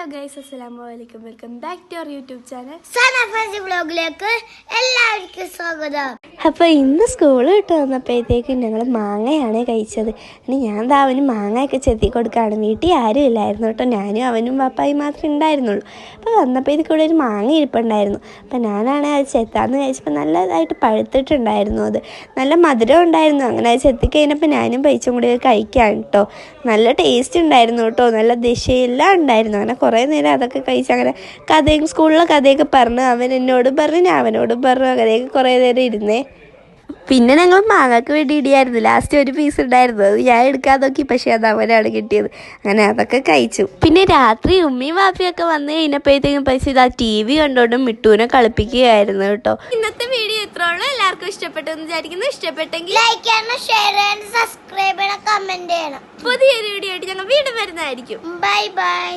Hello guys, അസ്സലാമുഅലൈക്കും. Welcome back to our YouTube channel Sanafasi വ്ലോഗിലേക്ക് എല്ലാവർക്കും സ്വാഗതം. അപ്പോൾ ഇന്ന് സ്കൂൾ വിട്ട് വന്നപ്പോഴത്തേക്കും ഞങ്ങൾ മാങ്ങയാണ് കഴിച്ചത്. ഇനി ഞാൻ അവന് മാങ്ങയൊക്കെ ചെത്തി കൊടുക്കുകയാണ്. വീട്ടിൽ ആരും ഇല്ലായിരുന്നു കേട്ടോ, ഞാനും അവനും പപ്പായും മാത്രമേ ഉണ്ടായിരുന്നുള്ളൂ. അപ്പോൾ വന്നപ്പോഴത്തേക്കും ഇവിടെ ഒരു മാങ്ങ ഇരിപ്പുണ്ടായിരുന്നു. അപ്പോൾ ഞാനാണെങ്കിൽ അത് ചെത്താമെന്ന് കഴിച്ചപ്പോൾ നല്ലതായിട്ട് പഴുത്തിട്ടുണ്ടായിരുന്നു. അത് നല്ല മധുരം ഉണ്ടായിരുന്നു. അങ്ങനെ അത് ചെത്തി കഴിഞ്ഞപ്പോൾ ഞാനും പൈച്ചും കൂടി കഴിക്കാൻ കേട്ടോ. നല്ല ടേസ്റ്റ് ഉണ്ടായിരുന്നു കേട്ടോ, നല്ല ദിശയെല്ലാം ഉണ്ടായിരുന്നു. അങ്ങനെ കുറേ നേരം അതൊക്കെ കഴിച്ച് അങ്ങനെ കഥയും സ്കൂളിലെ കഥയൊക്കെ പറഞ്ഞ് അവൻ എന്നോടും പറഞ്ഞു, ഞാൻ അവനോടും പറഞ്ഞു. അങ്ങനെയൊക്കെ കുറേ നേരം ഇരുന്നേ. പിന്നെ ഞങ്ങൾ മാങ്ങക്ക് വേണ്ടി ഇടിയായിരുന്നു. ലാസ്റ്റ് ഒരു പീസ് ഉണ്ടായിരുന്നു, അത് ഞാൻ എടുക്കാൻ നോക്കി, പക്ഷേ അത് അവനാണ് കിട്ടിയത്. അങ്ങനെ അതൊക്കെ കഴിച്ചു. പിന്നെ രാത്രി ഉമ്മയും വാപ്പിയൊക്കെ വന്ന് കഴിഞ്ഞപ്പോഴത്തേക്കും പൈസ ഇതാ TV കണ്ടോണ്ടും മിട്ടൂനെ കളിപ്പിക്കുകയായിരുന്നു കേട്ടോ. ഇന്നത്തെ വീഡിയോ ഇത്രയുള്ളൂ. എല്ലാവർക്കും ഇഷ്ടപ്പെട്ടെന്ന് വിചാരിക്കുന്നു. ഇഷ്ടപ്പെട്ടെങ്കിൽ ലൈക്ക് ചെയ്യണം, ഷെയർ ചെയ്യണം, സബ്സ്ക്രൈബ് ചെയ്യണം, കമന്റ് ചെയ്യണം. പുതിയൊരു വീഡിയോ ആയിട്ട് ഞങ്ങൾ വീണ്ടും വരുന്നതായിരിക്കും. Bye bye.